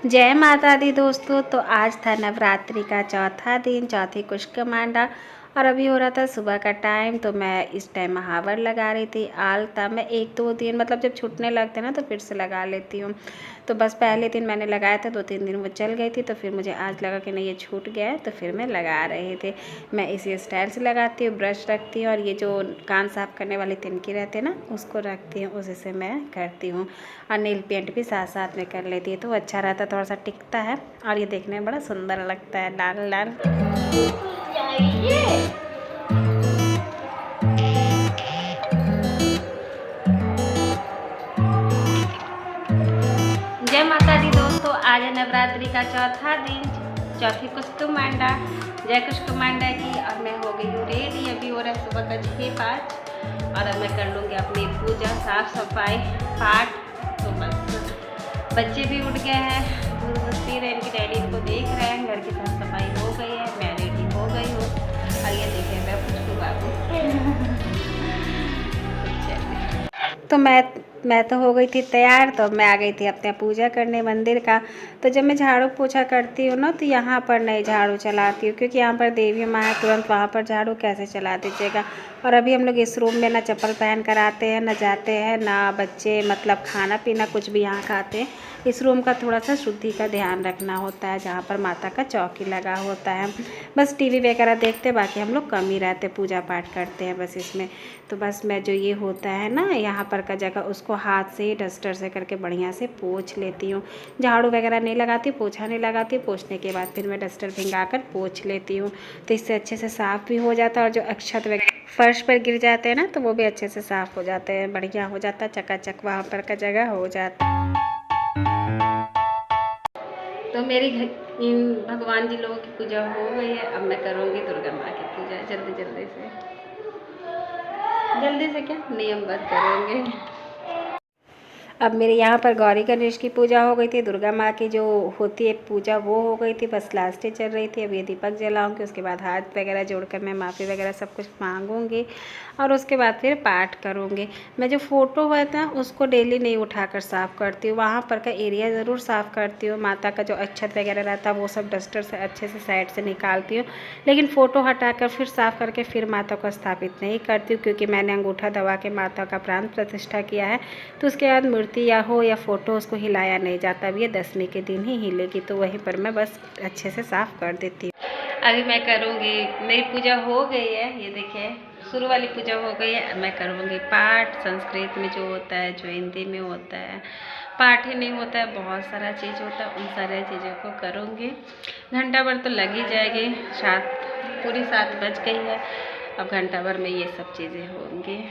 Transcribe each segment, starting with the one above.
जय माता दी दोस्तों। तो आज था नवरात्रि का चौथा दिन, चौथी कुष्मांडा, और अभी हो रहा था सुबह का टाइम। तो मैं इस टाइम महावर लगा रही थी। आलता मैं 1-2 दिन मतलब जब छूटने लगते ना तो फिर से लगा लेती हूँ। तो बस पहले दिन मैंने लगाया था, 2-3 दिन वो चल गई थी, तो फिर मुझे आज लगा कि नहीं ये छूट गया है, तो फिर मैं लगा रही थी। मैं इसी स्टाइल से लगाती हूँ, ब्रश रखती हूँ और ये जो कान साफ़ करने वाली तिनकी रहते हैं ना उसको रखती हूँ, उसी से मैं करती हूँ। और नील पेंट भी साथ साथ में कर लेती है तो अच्छा रहता है, थोड़ा सा टिकता है और ये देखने में बड़ा सुंदर लगता है, लाल लाल। जय माता दी दोस्तों, आज है नवरात्रि का चौथा दिन, चौथी कुष्मांडा। जय कुष्मांडा की। और मैं हो गई हूँ रेडी। अभी हो रहा है सुबह का 6-5 और अब मैं कर लूँगी अपनी पूजा, साफ सफाई, पाठ। तो बस बच्चे भी उठ गए हैं, दूध दूध पी रहे हैं, इनकी डैडी को देख रहे हैं। घर की साफ सफाई हो गई है, मैं रेडी हो गई हूँ और ये देखें मैं खुशबू बाबू। तो मैं तो हो गई थी तैयार। तो मैं आ गई थी अपने पूजा करने मंदिर का। तो जब मैं झाड़ू पोछा करती हूँ ना तो यहाँ पर नहीं झाड़ू चलाती हूँ, क्योंकि यहाँ पर देवी माँ है, तुरंत वहाँ पर झाड़ू कैसे चला दीजिएगा। और अभी हम लोग इस रूम में ना चप्पल पहन कर आते हैं, ना जाते हैं, ना बच्चे मतलब खाना पीना कुछ भी यहाँ खाते हैं। इस रूम का थोड़ा सा शुद्धि का ध्यान रखना होता है, जहाँ पर माता का चौकी लगा होता है। बस टीवी वगैरह देखते, बाकी हम लोग कम ही रहते, पूजा पाठ करते हैं बस इसमें। तो बस मैं जो ये होता है ना यहाँ पर का जगह, उसको हाथ से डस्टर से करके बढ़िया से पोंछ लेती हूँ। झाड़ू वगैरह नहीं लगाती, पोछा नहीं लगाती, पोंछने के बाद फिर मैं डस्टर भिंगा कर पोंछ लेती हूँ। तो इससे अच्छे से साफ़ भी हो जाता है और जो अक्षत वगैरह फर्श पर गिर जाते हैं ना तो वो भी अच्छे से साफ़ हो जाते हैं, बढ़िया हो जाता है, चकाचक वहाँ पर का जगह हो जाता है। तो मेरी भगवान जी लोगों की पूजा हो गई है। अब मैं करूँगी दुर्गा माँ की पूजा जल्दी जल्दी से क्या नियमबद्ध करेंगे। अब मेरे यहाँ पर गौरी गणेश की पूजा हो गई थी, दुर्गा माँ की जो होती है पूजा वो हो गई थी, बस लास्टें चल रही थी। अब ये दीपक जलाऊंगी, उसके बाद हाथ वगैरह जोड़कर मैं माफ़ी वगैरह सब कुछ मांगूंगी और उसके बाद फिर पाठ करूँगी। मैं जो फ़ोटो है ना उसको डेली नहीं उठाकर साफ़ करती हूँ, वहाँ पर का एरिया ज़रूर साफ़ करती हूँ। माता का जो अक्षत वगैरह रहता है वो सब डस्टर से अच्छे से साइड से निकालती हूँ, लेकिन फ़ोटो हटाकर फिर साफ़ करके फिर माता को स्थापित नहीं करती हूँ, क्योंकि मैंने अंगूठा दबा के माता का प्राण प्रतिष्ठा किया है। तो उसके बाद मूर्ति या हो या फ़ोटो उसको हिलाया नहीं जाता। अब ये 10वीं के दिन ही हिलेगी, तो वहीं पर मैं बस अच्छे से साफ़ कर देती हूँ। अभी मैं करूँगी, मेरी पूजा हो गई है, ये देखिए शुरू वाली पूजा हो गई है। अब मैं करूँगी पाठ। संस्कृत में जो होता है, जो हिंदी में होता है, पाठ ही नहीं होता है, बहुत सारा चीज़ होता है, उन सारे चीज़ों को करूँगी। घंटा भर तो लग ही जाएगी, पूरी 7 बज गई है। अब घंटा भर में ये सब चीज़ें होंगी।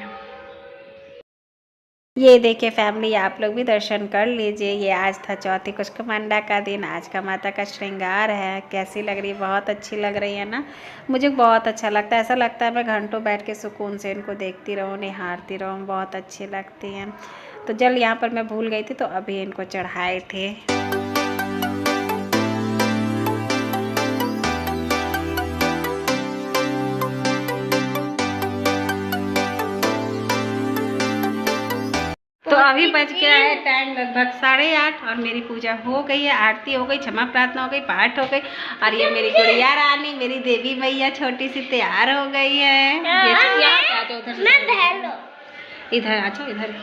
ये देखिए फैमिली, आप लोग भी दर्शन कर लीजिए। ये आज था चौथी कुष्मांडा का दिन। आज का माता का श्रृंगार है। कैसी लग रही है? बहुत अच्छी लग रही है ना। मुझे बहुत अच्छा लगता है, ऐसा लगता है मैं घंटों बैठ के सुकून से इनको देखती रहूँ, निहारती रहूँ, बहुत अच्छी लगती हैं। तो जल यहाँ पर मैं भूल गई थी तो अभी इनको चढ़ाए थे। तो अभी बज गया है टाइम लगभग 8:30 और मेरी पूजा हो गई है, आरती हो गई, क्षमा प्रार्थना हो गई, पाठ हो गई। और ये मेरी गुड़िया रानी, मेरी देवी मैया छोटी सी तैयार हो गई है। इधर आ जाओ, इधर।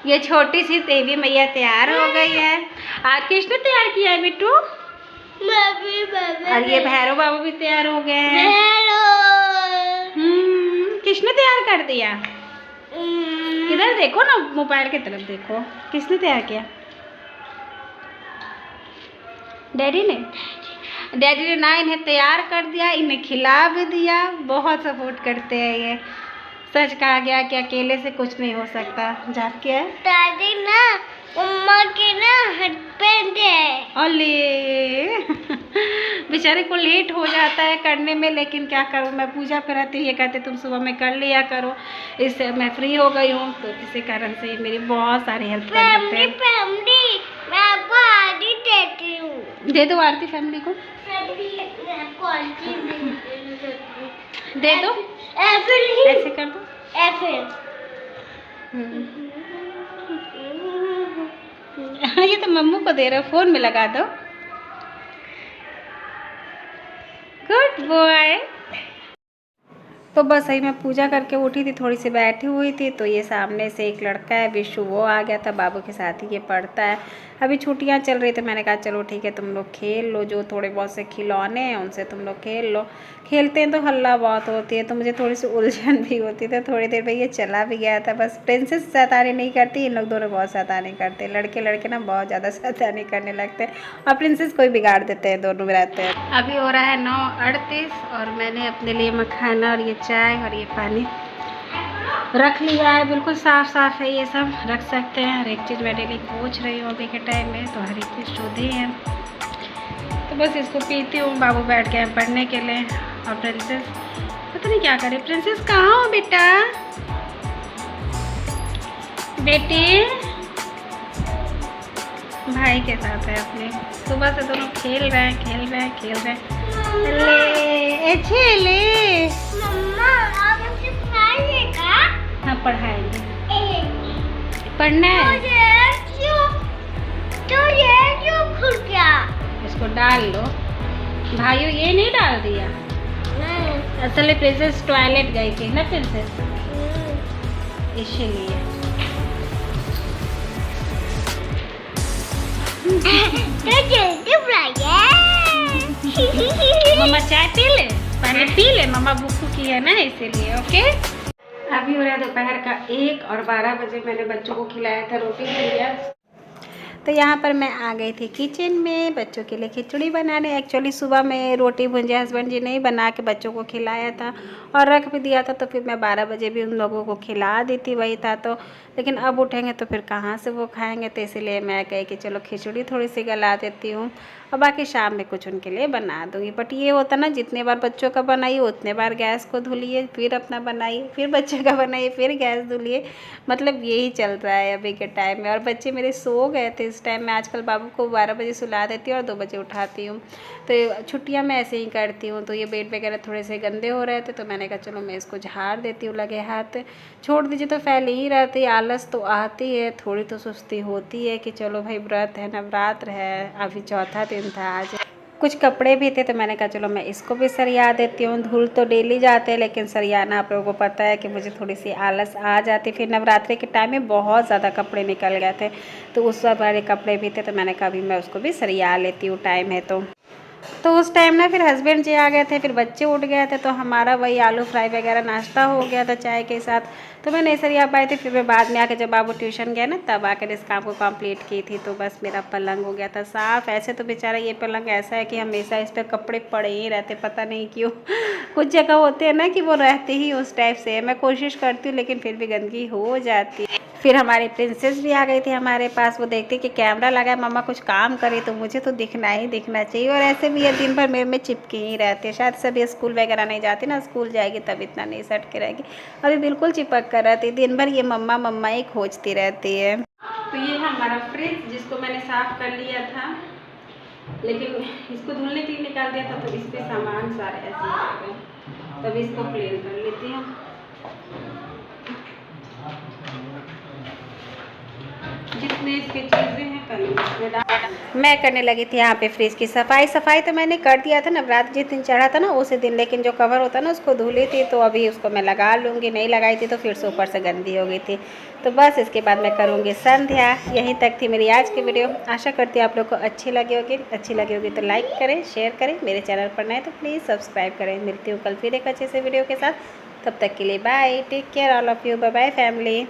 ये छोटी सी देवी मैया तैयार हो गई है। आज किसने तैयार किया है बिट्टू? और ये भैरव बाबू भी तैयार हो गए हैं। किसने तैयार कर दिया? इधर देखो ना, मोबाइल की तरफ देखो, किसने तैयार किया? डैडी ने ना इन्हें तैयार कर दिया, इन्हें खिला भी दिया। बहुत सपोर्ट करते हैं ये। सच कहा गया कि अकेले से कुछ नहीं हो सकता। जाप क्या है? दादी ना उम्मा के ना हस्बैंड है। ओले बेचारे को लेट हो जाता है करने में, लेकिन क्या करूँ, मैं पूजा पर रहती हूँ, ये कहते तुम सुबह में कर लिया करो। इससे मैं फ्री हो गई हूँ, तो इसी कारण से ये मेरी बहुत सारी हेल्प कर देते हैं। फैमिली मैं आपको आरती देती हूँ। दे दो आरती फैमिली को। दे दो, ऐसे कर दो, ऐसे। ये तो मम्मू को दे रहे हो, फ़ोन में लगा दो। Good boy. तो बस यही मैं पूजा करके उठी थी, थोड़ी सी बैठी हुई थी, तो ये सामने से एक लड़का है विशु, वो आ गया था, बाबू के साथ ही ये पढ़ता है। अभी छुट्टियां चल रही, तो मैंने कहा चलो ठीक है तुम लोग खेल लो, जो थोड़े बहुत से खिलौने हैं उनसे तुम लोग खेल लो। खेलते हैं तो हल्ला बहुत होती है, तो मुझे थोड़ी सी उलझन भी होती थी। थोड़ी देर में ये चला भी गया था। बस प्रिंसेस शैतानी नहीं करती, इन लोग दोनों बहुत शैतानी करते हैं। लड़के लड़के ना बहुत ज़्यादा शैतानी करने लगते हैं, और प्रिंसेस को ही बिगाड़ देते हैं, दोनों में रहते हैं। अभी हो रहा है 9:38 और मैंने अपने लिए मखाना और ये चाय और ये पानी रख लिया है। बिल्कुल साफ़ साफ़ है, ये सब रख सकते हैं। हर एक चीज़ मैं डेली पूछ रही हूँ अभी के टाइम में, तो हर एक चीज़ शुद्ध ही है। तो बस इसको पीती हूँ। बाबू बैठ गए हैं पढ़ने के लिए, और प्रिंसेस पता नहीं क्या करे। प्रिंसेस कहाँ हो बेटा? बेटी भाई के साथ है अपने, सुबह से दोनों खेल रहे हैं। ले झेले मम्मा आप मुझे पढ़ाइएगा? हाँ पढ़ाएंगे, पढ़ना है। तो ये क्यों खुल गया? इसको डाल लो भाइयों, ये नहीं डाल दिया। असल में प्रिंसेस टॉयलेट गई थी ना प्रिंसेस, इसीलिए। तो जल्दी बुलाइए। मम्मा चाय पी ले, पहले पी ले, मम्मा भूखू की है ना इसीलिए। ओके, अभी हो रहा है दोपहर का 1 और 12 बजे मैंने बच्चों को खिलाया था, रोटी खिलाया। तो यहाँ पर मैं आ गई थी किचन में बच्चों के लिए खिचड़ी बनाने। एक्चुअली सुबह में रोटी भुंजिया हस्बैंड जी ने ही बना के बच्चों को खिलाया था और रख भी दिया था, तो फिर मैं 12 बजे भी उन लोगों को खिला दी थी, वही था। तो लेकिन अब उठेंगे तो फिर कहाँ से वो खाएंगे, तो इसीलिए मैं कही कि चलो खिचड़ी थोड़ी सी गला देती हूँ और बाकी शाम में कुछ उनके लिए बना दूँगी। बट ये होता ना, जितने बार बच्चों का बनाइए उतने बार गैस को धुलिए, फिर अपना बनाइए, फिर बच्चे का बनाइए, फिर गैस धुलिए। मतलब यही चल रहा है अभी के टाइम में। और बच्चे मेरे सो गए थे इस टाइम में। आजकल बाबू को 12 बजे सुला देती हूँ और 2 बजे उठाती हूँ, तो छुट्टियाँ मैं ऐसे ही करती हूँ। तो ये बेड वगैरह थोड़े से गंदे हो रहे थे, तो मैंने कहा चलो मैं इसको झाड़ देती हूँ, लगे हाथ छोड़ दीजिए तो फैल ही रहती है। आलस तो आती है, थोड़ी तो सुस्ती होती है कि चलो भाई व्रत है, नवरात्र है, अभी चौथा दिन था आज। कुछ कपड़े भी थे, तो मैंने कहा चलो मैं इसको भी सरिया देती हूँ। धूल तो डेली जाते हैं, लेकिन सरियाना आप लोगों को पता है कि मुझे थोड़ी सी आलस आ जाती। फिर नवरात्रि के टाइम में बहुत ज़्यादा कपड़े निकल गए थे, तो उस वाले कपड़े भी थे, तो मैंने कहा अभी मैं उसको भी सरिया लेती हूँ, टाइम है तो उस टाइम ना फिर हस्बैंड जी आ गए थे, फिर बच्चे उठ गए थे, तो हमारा वही आलू फ्राई वगैरह नाश्ता हो गया था चाय के साथ। तो मैं नहीं सरिया पाई थी, फिर मैं बाद में आके जब बाबू ट्यूशन गया ना, तब आकर इस काम को कंप्लीट की थी। तो बस मेरा पलंग हो गया था साफ़। ऐसे तो बेचारा ये पलंग ऐसा है कि हमेशा इस पर कपड़े पड़े ही रहते, पता नहीं क्यों। कुछ जगह होते हैं ना कि वो रहते ही उस टाइप से। मैं कोशिश करती हूँ लेकिन फिर भी गंदगी हो जाती है। फिर हमारी प्रिंसेस भी आ गई थी हमारे पास। वो देखती कि कैमरा लगा है, मम्मा कुछ काम करे तो मुझे तो दिखना ही दिखना चाहिए। और ऐसे भी ये दिन भर मेरे में चिपके ही रहती है। शायद सभी स्कूल वगैरह नहीं जाती ना, स्कूल जाएगी तब इतना नहीं सट के रहेगी। अभी बिल्कुल चिपक कर रहती, दिन भर ये मम्मा मम्मा ही खोजती रहती है। तो ये है हमारा फ्रिज, जिसको मैंने साफ़ कर लिया था, लेकिन इसको धुलने के लिए निकाल दिया था, तो इस पर सामान सारे ऐसे आ गए, तब इसको क्लीन कर लेती हूँ। जितने इसके चीज़ें हैं मैं करने लगी थी यहाँ पे फ्रिज की सफाई तो मैंने कर दिया था नवरात्र जिस दिन चढ़ा था ना उसी दिन, लेकिन जो कवर होता ना उसको धुली थी, तो अभी उसको मैं लगा लूँगी। नहीं लगाई थी तो फिर से ऊपर से गंदी हो गई थी, तो बस इसके बाद मैं करूँगी संध्या। यहीं तक थी मेरी आज की वीडियो। आशा करती हूँ आप लोग को अच्छी लगी होगी तो लाइक करें, शेयर करें, मेरे चैनल पर नए तो प्लीज़ सब्सक्राइब करें। मिलती हूँ कल फिर एक अच्छे से वीडियो के साथ, तब तक के लिए bye, take care all of you, bye bye family.